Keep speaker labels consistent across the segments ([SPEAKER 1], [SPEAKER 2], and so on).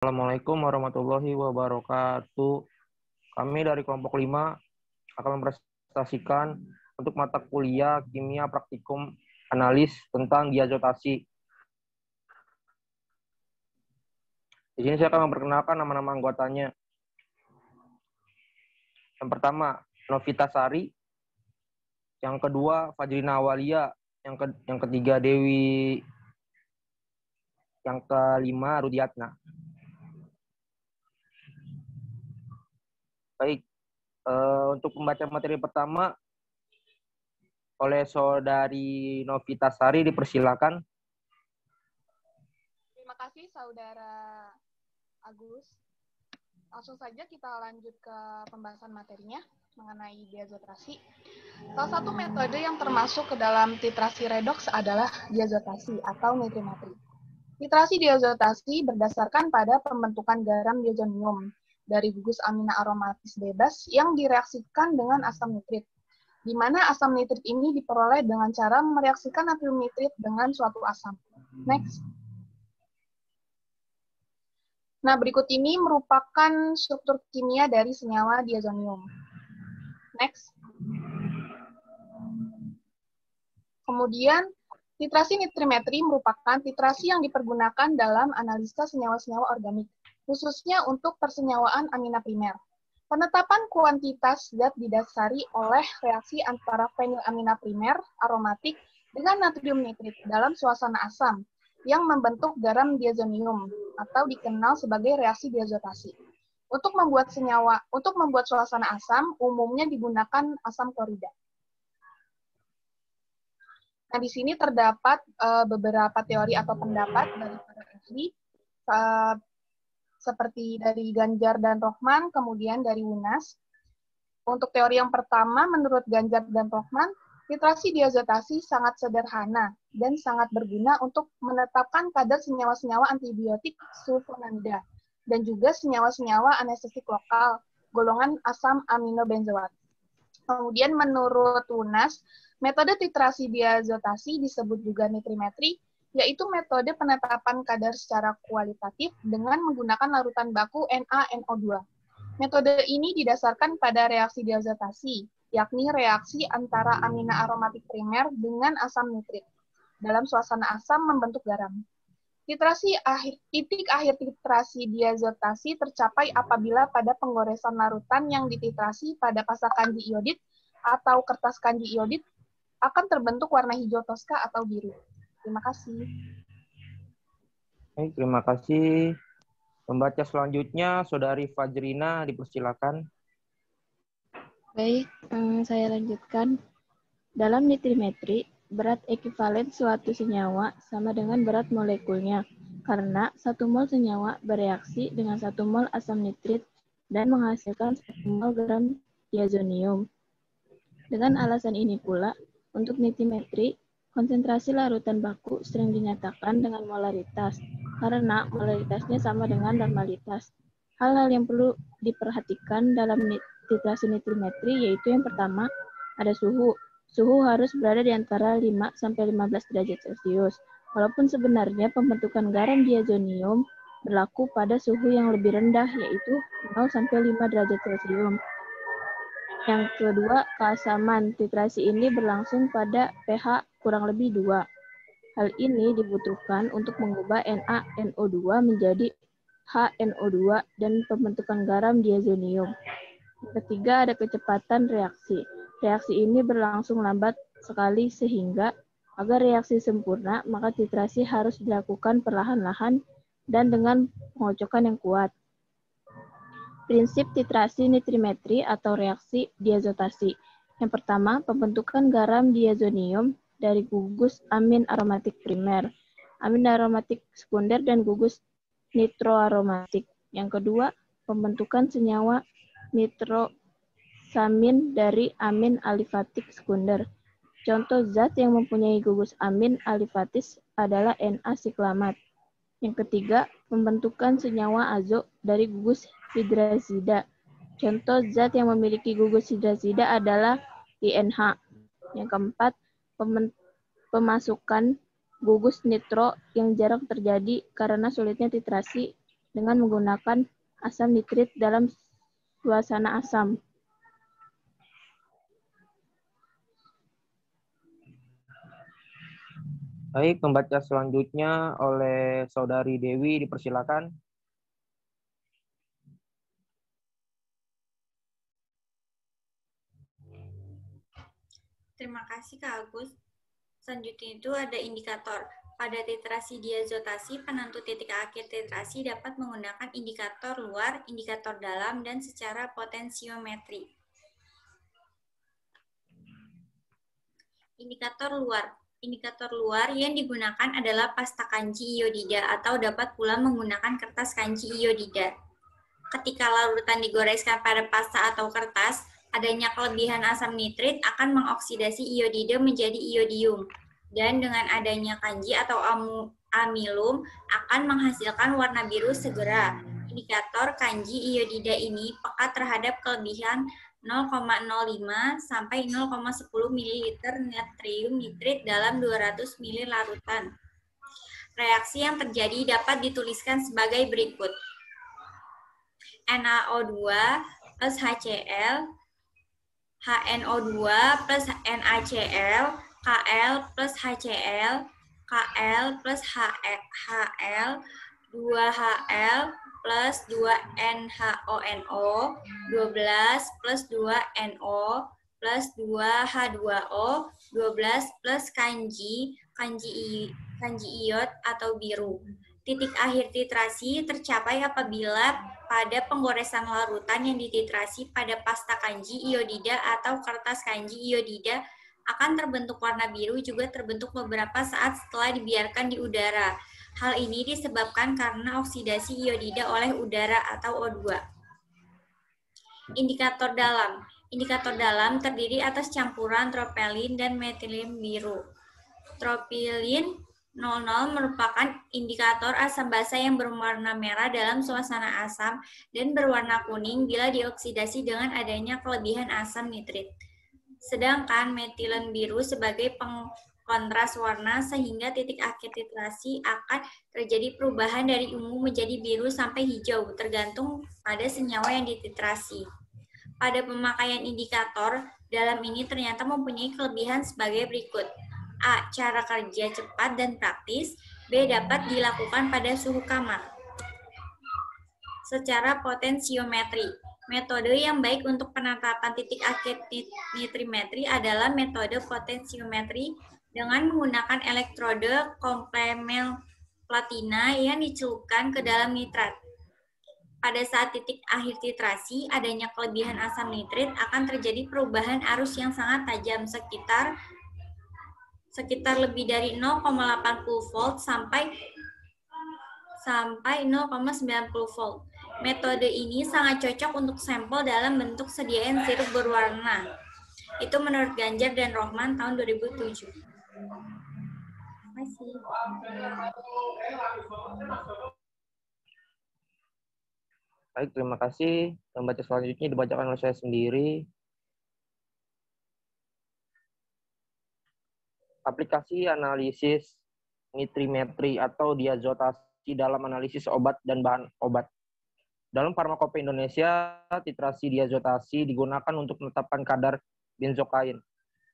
[SPEAKER 1] Assalamualaikum warahmatullahi wabarakatuh. Kami dari kelompok 5 akan mempresentasikan untuk mata kuliah kimia praktikum analis tentang diazotasi. Di sini saya akan memperkenalkan nama-nama anggotanya. Yang pertama, Novitasari. Yang kedua, Fajrina Awalia. Yang ketiga, Dewi. Yang kelima, Rudiatna. Baik, untuk pembaca materi pertama oleh saudari Novitasari, dipersilakan.
[SPEAKER 2] Terima kasih saudara Agus. Langsung saja kita lanjut ke pembahasan materinya mengenai diazotasi. Salah satu metode yang termasuk ke dalam titrasi redoks adalah diazotasi atau nitrimetri. Titrasi diazotasi berdasarkan pada pembentukan garam diazonium dari gugus amina aromatis bebas yang direaksikan dengan asam nitrit, di mana asam nitrit ini diperoleh dengan cara mereaksikan natrium nitrit dengan suatu asam. Next. Nah, berikut ini merupakan struktur kimia dari senyawa diazonium. Next. Kemudian, titrasi nitrimetri merupakan titrasi yang dipergunakan dalam analisa senyawa-senyawa organik, khususnya untuk persenyawaan amina primer. Penetapan kuantitas zat didasari oleh reaksi antara fenilamina primer aromatik dengan natrium nitrit dalam suasana asam yang membentuk garam diazonium atau dikenal sebagai reaksi diazotasi. Untuk membuat suasana asam umumnya digunakan asam klorida. Nah, di sini terdapat beberapa teori atau pendapat dari para ahli, seperti dari Ganjar dan Rohman, kemudian dari Wunas. Untuk teori yang pertama, menurut Ganjar dan Rohman, titrasi diazotasi sangat sederhana dan sangat berguna untuk menetapkan kadar senyawa-senyawa antibiotik sulfonamida dan juga senyawa-senyawa anestetik lokal, golongan asam aminobenzoat. Kemudian menurut Wunas, metode titrasi diazotasi disebut juga nitrimetri, yaitu metode penetapan kadar secara kualitatif dengan menggunakan larutan baku NaNO2. Metode ini didasarkan pada reaksi diazotasi, yakni reaksi antara amina aromatik primer dengan asam nitrit. Dalam suasana asam membentuk garam. Titik akhir titrasi diazotasi tercapai apabila pada penggoresan larutan yang dititrasi pada pasak kanji iodit atau kertas kanji iodit akan terbentuk warna hijau toska atau biru. Terima kasih.
[SPEAKER 1] Baik, terima kasih. Pembaca selanjutnya, Saudari Fajrina, dipersilakan.
[SPEAKER 3] Baik, saya lanjutkan. Dalam nitrimetri, berat ekivalen suatu senyawa sama dengan berat molekulnya, karena 1 mol senyawa bereaksi dengan 1 mol asam nitrit dan menghasilkan 1 mol garam diazonium. Dengan alasan ini pula, untuk nitrimetri, konsentrasi larutan baku sering dinyatakan dengan molaritas, karena molaritasnya sama dengan normalitas. Hal-hal yang perlu diperhatikan dalam titrasi nitrimetri yaitu yang pertama, ada suhu. Suhu harus berada di antara 5-15 derajat Celcius. Walaupun sebenarnya pembentukan garam diazonium berlaku pada suhu yang lebih rendah, yaitu 0-5 derajat Celcius. Yang kedua, keasaman. Titrasi ini berlangsung pada pH kurang lebih 2. Hal ini dibutuhkan untuk mengubah NaNO2 menjadi HNO2 dan pembentukan garam diazonium. Yang ketiga, ada kecepatan reaksi. Reaksi ini berlangsung lambat sekali sehingga agar reaksi sempurna, maka titrasi harus dilakukan perlahan-lahan dan dengan pengocokan yang kuat. Prinsip titrasi nitrimetri atau reaksi diazotasi. Yang pertama, pembentukan garam diazonium dari gugus amin aromatik primer, amin aromatik sekunder, dan gugus nitroaromatik. Yang kedua, pembentukan senyawa nitrosamin dari amin alifatik sekunder. Contoh zat yang mempunyai gugus amin alifatis adalah Na-siklamat. Yang ketiga, pembentukan senyawa azo dari gugus hidrazida. Contoh zat yang memiliki gugus hidrazida adalah INH. Yang keempat, pemasukan gugus nitro yang jarang terjadi karena sulitnya titrasi dengan menggunakan asam nitrit dalam suasana asam.
[SPEAKER 1] Baik, pembaca selanjutnya oleh Saudari Dewi, dipersilakan.
[SPEAKER 4] Terima kasih Kak Agus. Selanjutnya itu ada indikator. Pada titrasi diazotasi, penentu titik akhir titrasi dapat menggunakan indikator luar, indikator dalam, dan secara potensiometri. Indikator luar. Indikator luar yang digunakan adalah pasta kanji iodida atau dapat pula menggunakan kertas kanji iodida. Ketika larutan digoreskan pada pasta atau kertas, adanya kelebihan asam nitrit akan mengoksidasi iodida menjadi iodium. Dan dengan adanya kanji atau amilum akan menghasilkan warna biru segera. Indikator kanji iodida ini peka terhadap kelebihan 0,05 sampai 0,10 ml natrium nitrit dalam 200 ml larutan. Reaksi yang terjadi dapat dituliskan sebagai berikut. NaO2 plus HCl, HNO2 plus NaCl, Kl plus HCl, Kl plus HL, 2Hl plus 2NHONO, 12 plus 2NO plus 2H2O, 12 plus kanji iod atau biru. Titik akhir titrasi tercapai apabila pada penggoresan larutan yang dititrasi pada pasta kanji iodida atau kertas kanji iodida akan terbentuk warna biru juga terbentuk beberapa saat setelah dibiarkan di udara. Hal ini disebabkan karena oksidasi iodida oleh udara atau O2. Indikator dalam. Indikator dalam terdiri atas campuran tropelin dan metilin biru. Tropilin 00 merupakan indikator asam basa yang berwarna merah dalam suasana asam dan berwarna kuning bila dioksidasi dengan adanya kelebihan asam nitrit. Sedangkan metilen biru sebagai pengkontras warna sehingga titik akhir titrasi akan terjadi perubahan dari ungu menjadi biru sampai hijau tergantung pada senyawa yang dititrasi. Pada pemakaian indikator, dalam ini ternyata mempunyai kelebihan sebagai berikut. A. Cara kerja cepat dan praktis. B. Dapat dilakukan pada suhu kamar. Secara potensiometri, metode yang baik untuk penetapan titik akhir nitrimetri adalah metode potensiometri dengan menggunakan elektrode komplement platina yang dicelupkan ke dalam nitrat. Pada saat titik akhir titrasi, adanya kelebihan asam nitrit akan terjadi perubahan arus yang sangat tajam sekitar lebih dari 0,80 volt sampai 0,90 volt. Metode ini sangat cocok untuk sampel dalam bentuk sediaan sirup berwarna. Itu menurut Ganjar dan Rohman tahun 2007. Terima kasih.
[SPEAKER 1] Baik, terima kasih. Pembaca selanjutnya dibacakan oleh saya sendiri. Aplikasi analisis nitrimetri atau diazotasi dalam analisis obat dan bahan obat. Dalam Farmakope Indonesia, titrasi diazotasi digunakan untuk menetapkan kadar benzokain,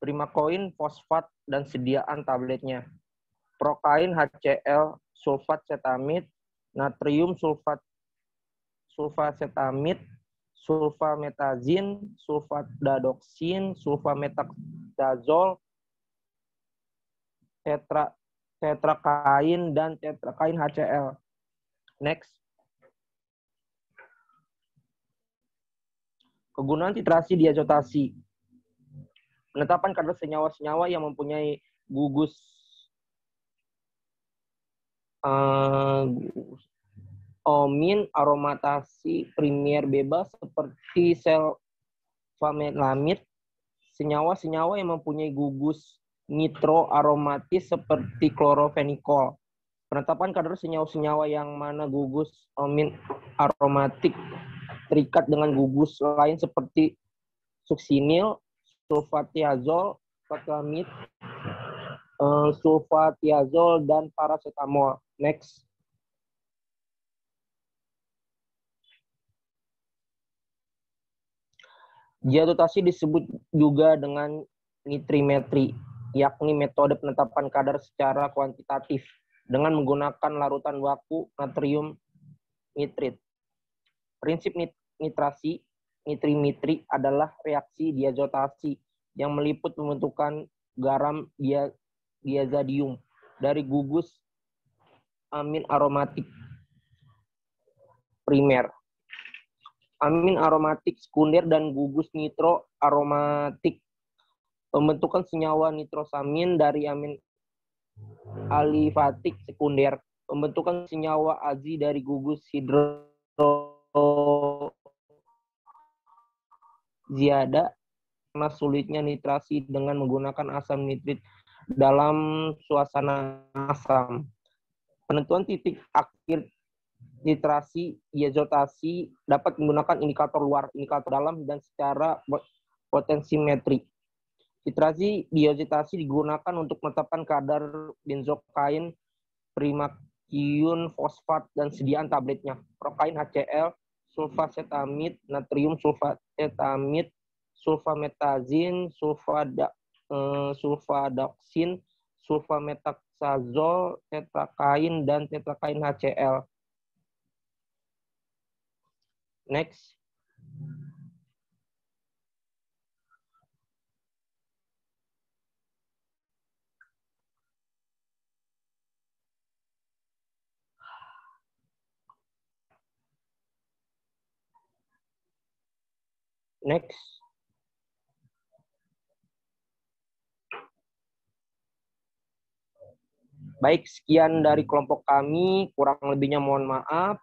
[SPEAKER 1] primakoin, fosfat, dan sediaan tabletnya, prokain, HCl, sulfat setamid, natrium sulfasetamid, sulfametazin, sulfadadoksin, sulfametazol, tetrakain, dan tetrakain HCl. Next. Kegunaan titrasi diazotasi. Penetapan kadar senyawa-senyawa yang mempunyai gugus omin aromatasi primer bebas seperti sulfamelamid, senyawa-senyawa yang mempunyai gugus nitroaromatis seperti klorofenikol. Penetapan kadar senyawa-senyawa yang mana gugus amin aromatik terikat dengan gugus lain seperti suksinil, sulfatiazol, sulfamid, sulfatiazol, dan paracetamol. Next. Diazotasi disebut juga dengan nitrimetri, yakni metode penetapan kadar secara kuantitatif dengan menggunakan larutan baku natrium nitrit. Prinsip nitrimetri adalah reaksi diazotasi yang meliput pembentukan garam diazadium dari gugus amin aromatik primer, amin aromatik sekunder, dan gugus nitro aromatik. Pembentukan senyawa nitrosamin dari amin alifatik sekunder. Pembentukan senyawa azi dari gugus hidroziada karena sulitnya nitrasi dengan menggunakan asam nitrit dalam suasana asam. Penentuan titik akhir nitrasi diazotasi dapat menggunakan indikator luar, indikator dalam, dan secara potensimetri. Nitrasi diazotasi digunakan untuk menetapkan kadar benzokain, primakium fosfat, dan sediaan tabletnya. Prokain HCl, sulfacetamid, natrium sulfacetamid, sulfametazin, sulfadoksin, sulfametaxazol, tetrakain, dan tetrakain HCl. Next. Next. Baik, sekian dari kelompok kami. Kurang lebihnya mohon maaf.